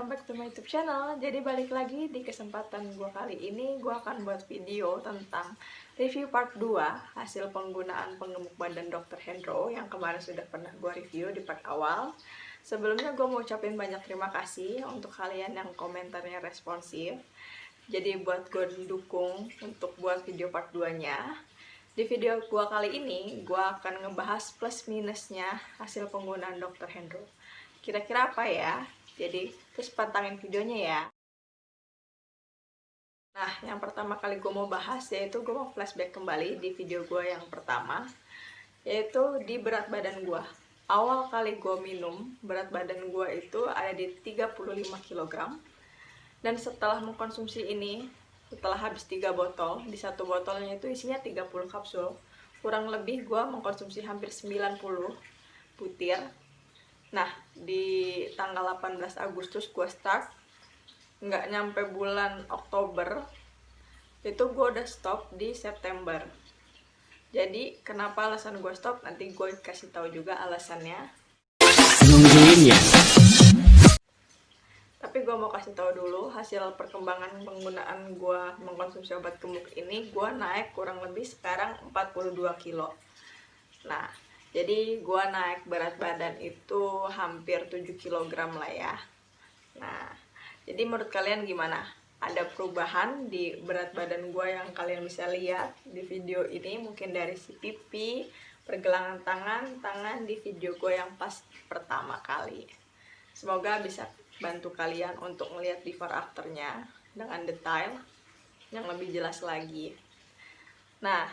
welcome back to my YouTube channel. Jadi balik lagi di kesempatan gue kali ini, gue akan buat video tentang review part 2 hasil penggunaan penggemuk badan Dr. Hendro yang kemarin sudah pernah gue review di part awal. Sebelumnya gue mau ucapin banyak terima kasih untuk kalian yang komentarnya responsif. Jadi buat gue dukung untuk buat video part 2-nya. Di video gue kali ini, gue akan ngebahas plus minusnya hasil penggunaan Dr. Hendro. Kira-kira apa ya? Jadi, terus pantangin videonya ya. Nah, yang pertama kali gue mau bahas yaitu gue mau flashback kembali di video gue yang pertama, yaitu di berat badan gue. Awal kali gue minum, berat badan gue itu ada di 35 kg. Dan setelah mengkonsumsi ini, setelah habis 3 botol, di satu botolnya itu isinya 30 kapsul. Kurang lebih gue mengkonsumsi hampir 90 butir. Nah, di tanggal 18 Agustus gue start, nggak nyampe bulan Oktober, itu gue udah stop di September. Jadi, kenapa alasan gue stop? Nanti gue kasih tahu juga alasannya. Nungguin ya. Tapi gue mau kasih tahu dulu hasil perkembangan penggunaan gue mengkonsumsi obat gemuk ini, gue naik kurang lebih sekarang 42 kilo. Nah, jadi gue naik berat badan itu hampir 7 kg lah ya. Nah, jadi menurut kalian gimana? Ada perubahan di berat badan gue yang kalian bisa lihat di video ini? Mungkin dari si pipi, pergelangan tangan di video gue yang pas pertama kali. Semoga bisa bantu kalian untuk melihat before afternya dengan detail yang lebih jelas lagi. Nah,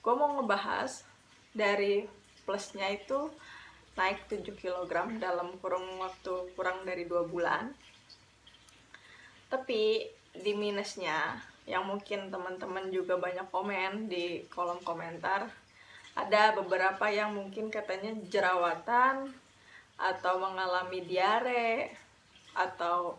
gue mau ngebahas dari plusnya itu naik 7 kg dalam waktu kurang dari 2 bulan. Tapi di minusnya, yang mungkin teman-teman juga banyak komen di kolom komentar, ada beberapa yang mungkin katanya jerawatan, atau mengalami diare, atau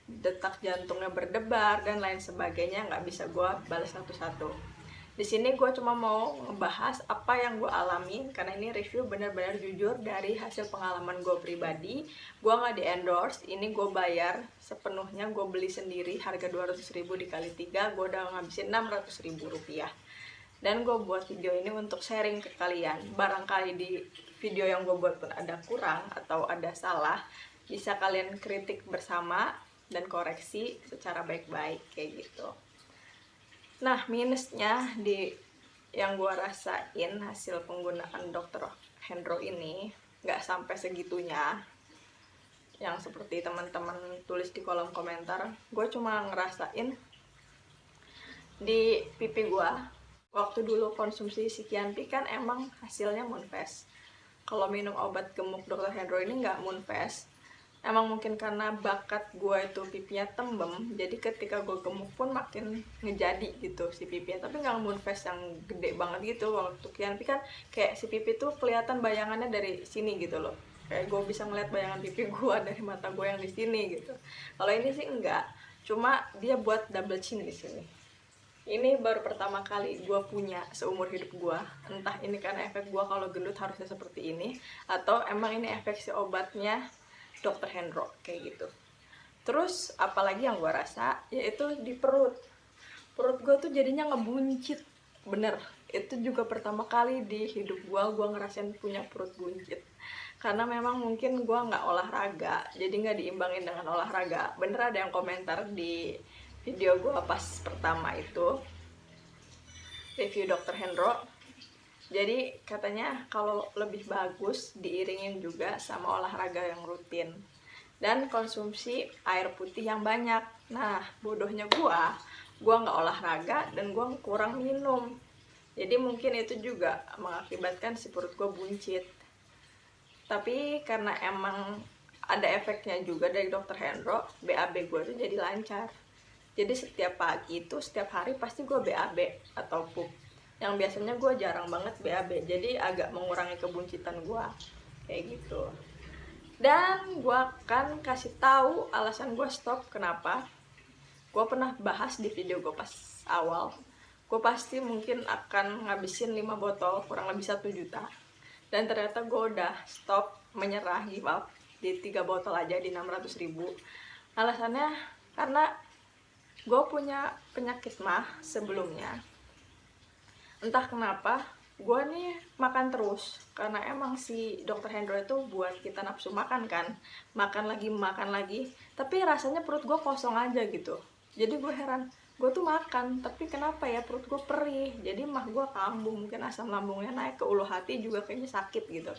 detak jantungnya berdebar, dan lain sebagainya. Nggak bisa gue balas satu-satu. Di sini gue cuma mau ngebahas apa yang gue alami, karena ini review benar-benar jujur dari hasil pengalaman gue pribadi. Gue nggak di-endorse, ini gue bayar sepenuhnya, gue beli sendiri, harga 200.000 dikali 3, gue udah ngabisin 600.000 rupiah. Dan gue buat video ini untuk sharing ke kalian. Barangkali di video yang gue buat pun ada kurang atau ada salah, bisa kalian kritik bersama dan koreksi secara baik-baik kayak gitu. Nah, minusnya yang gue rasain hasil penggunaan Dr. Hendro ini nggak sampai segitunya yang seperti teman-teman tulis di kolom komentar. Gue cuma ngerasain di pipi gue waktu dulu konsumsi Sikianpi kan emang hasilnya moonfast. Kalau minum obat gemuk Dr. Hendro ini nggak moonfast. Emang mungkin karena bakat gue itu pipinya tembem, jadi ketika gue gemuk pun makin ngejadi gitu si pipinya. Tapi nggak moonfast yang gede banget gitu. Waktu Kianpi kan kayak si pipi tuh kelihatan bayangannya dari sini gitu loh. Kayak gue bisa ngeliat bayangan pipi gue dari mata gue yang di sini gitu. Kalau ini sih enggak, cuma dia buat double chin di sini. Ini baru pertama kali gue punya seumur hidup gue. Entah ini karena efek gue kalau gendut harusnya seperti ini, atau emang ini efek si obatnya Dr. Hendro kayak gitu. Terus apalagi yang gue rasa yaitu di perut gue tuh jadinya ngebuncit bener. Itu juga pertama kali di hidup gue ngerasain punya perut buncit, karena memang mungkin gue nggak olahraga, jadi nggak diimbangin dengan olahraga. Bener ada yang komentar di video gue pas pertama itu review Dr. Hendro, jadi katanya kalau lebih bagus diiringin juga sama olahraga yang rutin dan konsumsi air putih yang banyak. Nah, bodohnya gue nggak olahraga dan gue kurang minum. Jadi mungkin itu juga mengakibatkan si perut gue buncit. Tapi karena emang ada efeknya juga dari Dr. Hendro, BAB gue tuh jadi lancar. Jadi setiap pagi itu, setiap hari pasti gue BAB atau pup. Yang biasanya gue jarang banget BAB, jadi agak mengurangi kebuncitan gue kayak gitu. Dan gue akan kasih tahu alasan gue stop kenapa. Gue pernah bahas di video gue pas awal, gue pasti mungkin akan ngabisin 5 botol kurang lebih 1 juta. Dan ternyata gue udah stop, menyerah, give up di 3 botol aja di 600.000. Alasannya karena gue punya penyakit mah sebelumnya. Entah kenapa gue nih makan terus, karena emang si dokter Hendro itu buat kita nafsu makan kan, makan lagi, tapi rasanya perut gue kosong aja gitu. Jadi gue heran, gue tuh makan tapi kenapa ya perut gue perih, jadi mah gue kambuh, mungkin asam lambungnya naik, ke ulu hati juga kayaknya sakit gitu.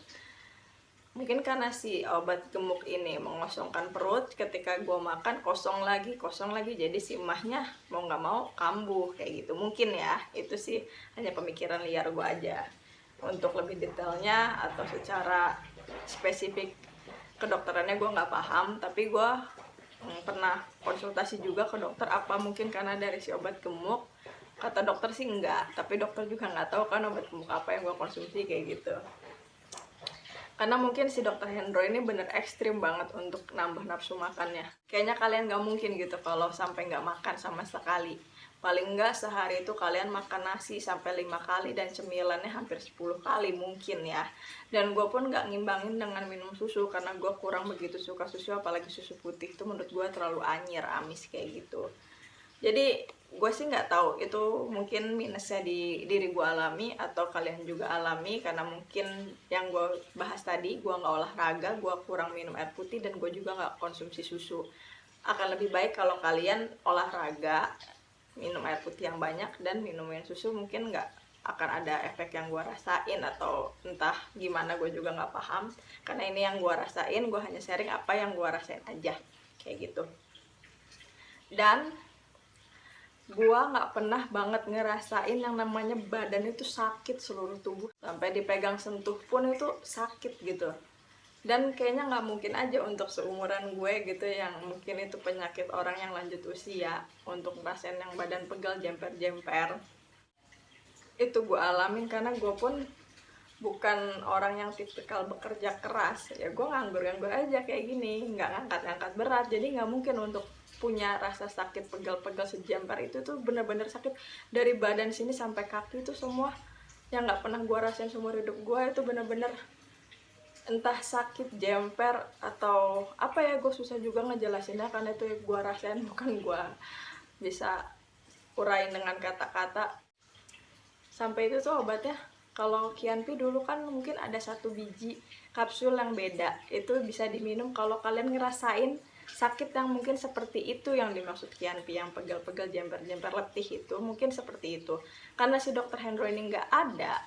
Mungkin karena si obat gemuk ini mengosongkan perut, ketika gue makan kosong lagi, jadi si emahnya mau nggak mau kambuh kayak gitu. Mungkin ya, itu sih hanya pemikiran liar gue aja. Untuk lebih detailnya atau secara spesifik kedokterannya gue nggak paham, tapi gue pernah konsultasi juga ke dokter, apa mungkin karena dari si obat gemuk. Kata dokter sih enggak, tapi dokter juga nggak tahu kan obat gemuk apa yang gue konsumsi kayak gitu. Karena mungkin si dokter Hendro ini bener ekstrim banget untuk nambah nafsu makannya. Kayaknya kalian gak mungkin gitu kalau sampai gak makan sama sekali. Paling enggak sehari itu kalian makan nasi sampai 5 kali dan cemilannya hampir 10 kali mungkin ya. Dan gue pun gak ngimbangin dengan minum susu, karena gue kurang begitu suka susu, apalagi susu putih itu menurut gue terlalu anyir, amis kayak gitu. Jadi gue sih nggak tahu itu mungkin minusnya di diri gue alami atau kalian juga alami, karena mungkin yang gue bahas tadi, gue nggak olahraga, gue kurang minum air putih, dan gue juga nggak konsumsi susu. Akan lebih baik kalau kalian olahraga, minum air putih yang banyak, dan minumin susu, mungkin nggak akan ada efek yang gue rasain, atau entah gimana, gue juga nggak paham. Karena ini yang gue rasain, gue hanya sharing apa yang gue rasain aja kayak gitu. Dan gua nggak pernah banget ngerasain yang namanya badan itu sakit seluruh tubuh, sampai dipegang sentuh pun itu sakit gitu. Dan kayaknya nggak mungkin aja untuk seumuran gue gitu, yang mungkin itu penyakit orang yang lanjut usia, untuk ngerasain yang badan pegal jemper-jemper. Itu gue alamin karena gue pun bukan orang yang tipikal bekerja keras ya, gue nganggur-nganggur aja kayak gini, nggak ngangkat-ngangkat berat, jadi nggak mungkin untuk punya rasa sakit pegal-pegal sejemper itu tuh bener-bener sakit dari badan sini sampai kaki itu semua, yang nggak pernah gue rasain seumur hidup gue. Itu bener-bener entah sakit jemper atau apa ya, gue susah juga ngejelasinnya karena itu gue rasain, bukan gue bisa urain dengan kata-kata. Sampai itu tuh obatnya, kalau Kianpi dulu kan mungkin ada 1 biji kapsul yang beda, itu bisa diminum kalau kalian ngerasain sakit yang mungkin seperti itu yang dimaksud Kianpi, yang pegal-pegal jemper-jemper letih itu mungkin seperti itu. Karena si dokter Hendro ini nggak ada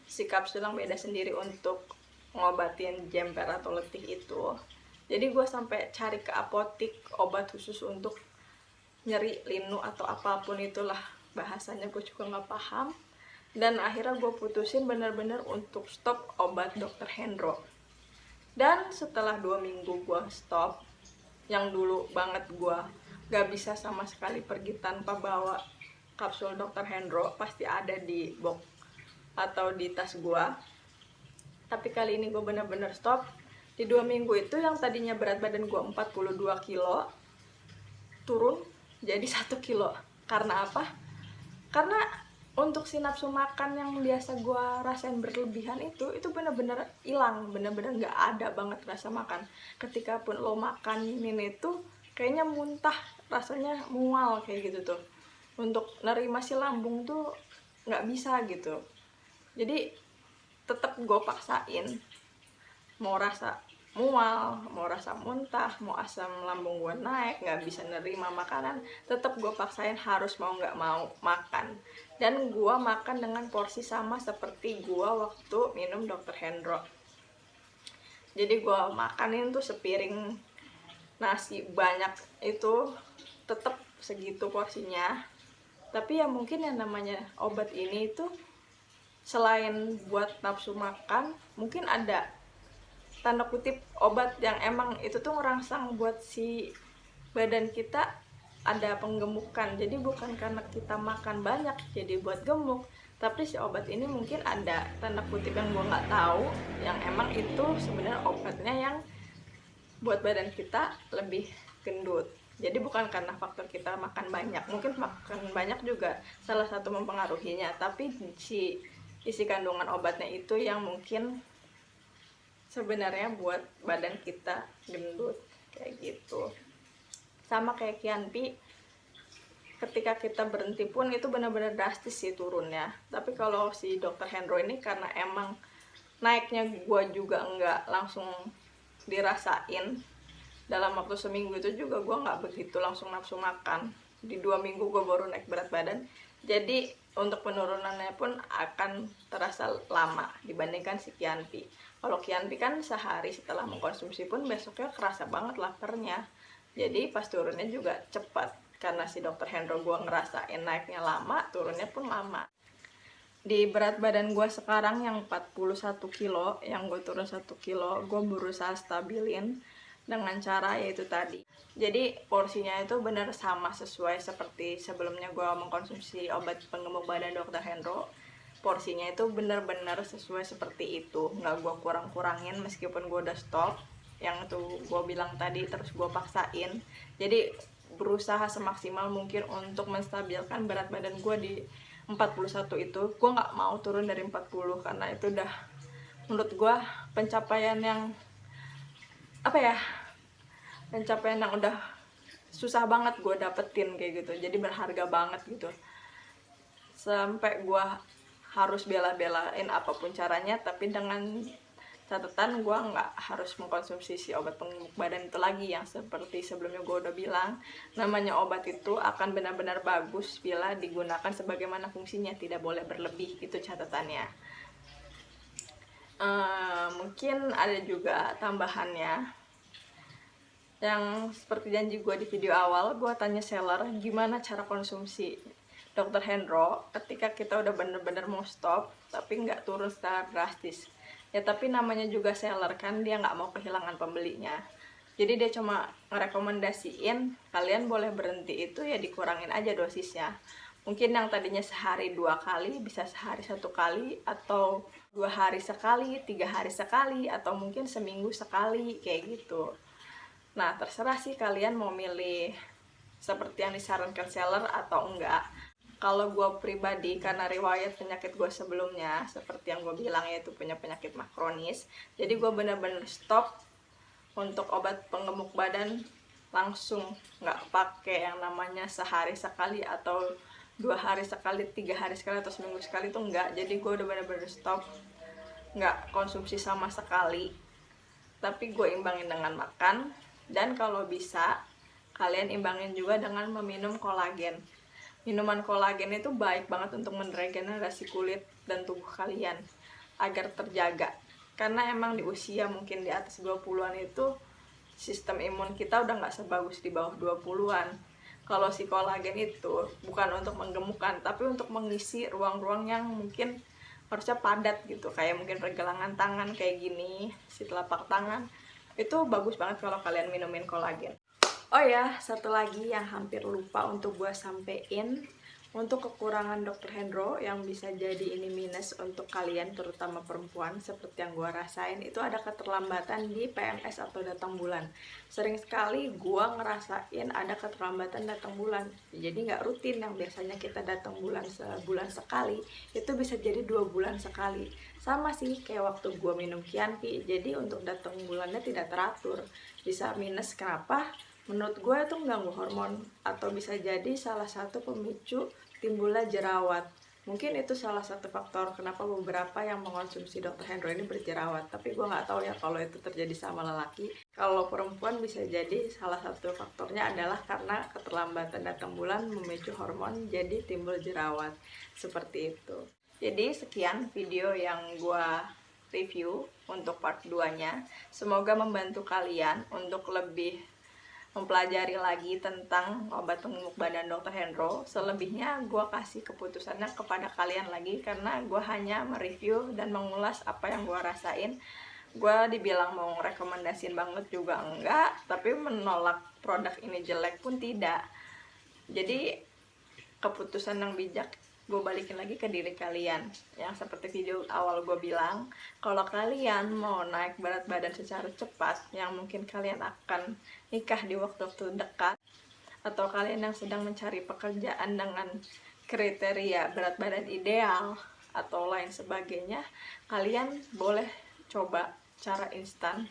si kapsul yang beda sendiri untuk ngobatin jemper atau letih itu, jadi gue sampai cari ke apotik obat khusus untuk nyeri linu atau apapun itulah bahasanya, gue juga nggak paham. Dan akhirnya gue putusin bener-bener untuk stop obat dokter Hendro. Dan setelah 2 minggu gue stop, yang dulu banget gue gak bisa sama sekali pergi tanpa bawa kapsul dokter Hendro, pasti ada di box atau di tas gue. Tapi kali ini gue bener-bener stop. Di 2 minggu itu yang tadinya berat badan gue 42 kilo turun jadi 1 kilo. Karena apa? Karena untuk si nafsu makan yang biasa gue rasain berlebihan itu bener-bener hilang, bener-bener gak ada banget rasa makan. Ketika pun lo makan ini tuh kayaknya muntah, rasanya mual kayak gitu tuh. Untuk nerima si lambung tuh gak bisa gitu. Jadi tetap gue paksain, mau rasa mual, mau rasa muntah, mau asam lambung gue naik, nggak bisa nerima makanan, tetap gue paksain harus mau nggak mau makan. Dan gue makan dengan porsi sama seperti gue waktu minum dokter Hendro. Jadi gue makanin tuh sepiring nasi banyak itu tetap segitu porsinya. Tapi ya mungkin yang namanya obat ini itu selain buat nafsu makan, mungkin ada tanda kutip obat yang emang itu tuh ngerangsang buat si badan kita ada penggemukan. Jadi bukan karena kita makan banyak jadi buat gemuk, tapi si obat ini mungkin ada tanda kutip yang gue nggak tahu, yang emang itu sebenarnya obatnya yang buat badan kita lebih gendut. Jadi bukan karena faktor kita makan banyak, mungkin makan banyak juga salah satu mempengaruhinya, tapi si isi kandungan obatnya itu yang mungkin sebenarnya buat badan kita gendut kayak gitu. sama kayak Kianpi, ketika kita berhenti pun itu benar-benar drastis sih turunnya. Tapi kalau si Dr. Hendro ini karena emang naiknya gue juga nggak langsung dirasain, dalam waktu seminggu itu juga gue nggak begitu langsung nafsu makan. Di 2 minggu gue baru naik berat badan, jadi untuk penurunannya pun akan terasa lama dibandingkan si Kianpi. Kalau Kianpi kan sehari setelah mengkonsumsi pun besoknya kerasa banget laparnya, jadi pas turunnya juga cepat. Karena si Dr. Hendro gue ngerasain naiknya lama, turunnya pun lama. Di berat badan gue sekarang yang 41 kilo, yang gue turun 1 kilo, gue berusaha stabilin dengan cara yaitu tadi. Jadi porsinya itu benar sama sesuai seperti sebelumnya gue mengkonsumsi obat penggemuk badan Dr. Hendro. Porsinya itu benar-benar sesuai seperti itu, nggak gue kurang-kurangin meskipun gue udah stop. Yang tuh gue bilang tadi terus gue paksain. Jadi berusaha semaksimal mungkin untuk menstabilkan berat badan gue di 41 itu. Gue nggak mau turun dari 40 karena itu udah menurut gue pencapaian yang pencapaian yang udah susah banget gue dapetin kayak gitu. Jadi berharga banget gitu, sampai gue harus bela-belain apapun caranya. Tapi dengan catatan gue nggak harus mengkonsumsi si obat penggemuk badan itu lagi, yang seperti sebelumnya gue udah bilang, namanya obat itu akan benar-benar bagus bila digunakan sebagaimana fungsinya, tidak boleh berlebih, itu catatannya. Mungkin ada juga tambahannya, yang seperti janji gue di video awal, gue tanya seller gimana cara konsumsi Dr. Hendro ketika kita udah bener-bener mau stop tapi nggak turun secara drastis. Ya tapi namanya juga seller kan, dia nggak mau kehilangan pembelinya. Jadi dia cuma ngerekomendasiin kalian boleh berhenti itu ya dikurangin aja dosisnya. Mungkin yang tadinya sehari 2 kali bisa sehari 1 kali, atau 2 hari sekali, 3 hari sekali, atau mungkin seminggu sekali kayak gitu. Nah terserah sih kalian mau milih seperti yang disarankan seller atau enggak. Kalau gue pribadi, karena riwayat penyakit gue sebelumnya seperti yang gue bilang, yaitu punya penyakit makronis, jadi gue bener-bener stop untuk obat penggemuk badan langsung, nggak pakai yang namanya sehari sekali atau 2 hari sekali, 3 hari sekali, atau seminggu sekali, itu enggak. Jadi gue udah bener-bener stop, nggak konsumsi sama sekali, tapi gue imbangin dengan makan. Dan kalau bisa kalian imbangin juga dengan meminum kolagen. Minuman kolagen itu baik banget untuk meregenerasi kulit dan tubuh kalian agar terjaga. Karena emang di usia mungkin di atas 20-an itu sistem imun kita udah nggak sebagus di bawah 20-an. Kalau si kolagen itu bukan untuk menggemukkan, tapi untuk mengisi ruang-ruang yang mungkin harusnya padat gitu, kayak mungkin pergelangan tangan kayak gini, si telapak tangan. Itu bagus banget kalau kalian minumin kolagen. Oh ya, satu lagi yang hampir lupa untuk gue sampein, untuk kekurangan Dr. Hendro yang bisa jadi ini minus untuk kalian, terutama perempuan seperti yang gue rasain, itu ada keterlambatan di PMS atau datang bulan. Sering sekali gue ngerasain ada keterlambatan datang bulan, jadi nggak rutin. Yang biasanya kita datang bulan sebulan sekali, itu bisa jadi 2 bulan sekali. Sama sih kayak waktu gue minum Kianpi, jadi untuk datang bulannya tidak teratur, bisa minus. Kenapa? Menurut gue itu mengganggu hormon, atau bisa jadi salah satu pemicu timbulnya jerawat. Mungkin itu salah satu faktor kenapa beberapa yang mengonsumsi Dr. Hendro ini berjerawat. Tapi gue nggak tahu ya kalau itu terjadi sama lelaki. Kalau perempuan bisa jadi salah satu faktornya adalah karena keterlambatan datang bulan memicu hormon, jadi timbul jerawat. Seperti itu. Jadi sekian video yang gue review untuk part 2-nya. Semoga membantu kalian untuk lebih mempelajari lagi tentang obat penggemuk badan Dr. Hendro. Selebihnya gue kasih keputusannya kepada kalian lagi, karena gue hanya mereview dan mengulas apa yang gue rasain. Gue dibilang mau rekomendasiin banget juga enggak, tapi menolak produk ini jelek pun tidak. Jadi keputusan yang bijak gue balikin lagi ke diri kalian. Yang seperti video awal gue bilang, kalau kalian mau naik berat badan secara cepat, yang mungkin kalian akan nikah di waktu-waktu dekat, atau kalian yang sedang mencari pekerjaan dengan kriteria berat badan ideal atau lain sebagainya, kalian boleh coba cara instan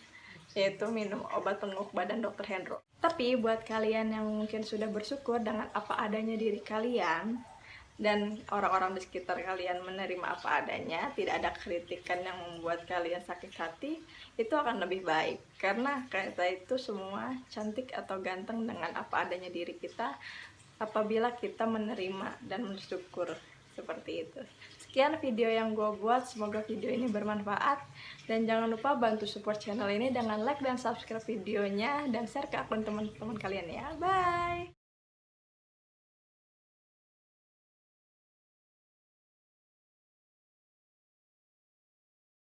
yaitu minum obat penggemuk badan Dr. Hendro. Tapi buat kalian yang mungkin sudah bersyukur dengan apa adanya diri kalian dan orang-orang di sekitar kalian menerima apa adanya, tidak ada kritikan yang membuat kalian sakit hati, itu akan lebih baik. Karena kita itu semua cantik atau ganteng dengan apa adanya diri kita apabila kita menerima dan bersyukur seperti itu. Sekian video yang gue buat, semoga video ini bermanfaat. Dan jangan lupa bantu support channel ini dengan like dan subscribe videonya dan share ke akun teman-teman kalian ya. Bye!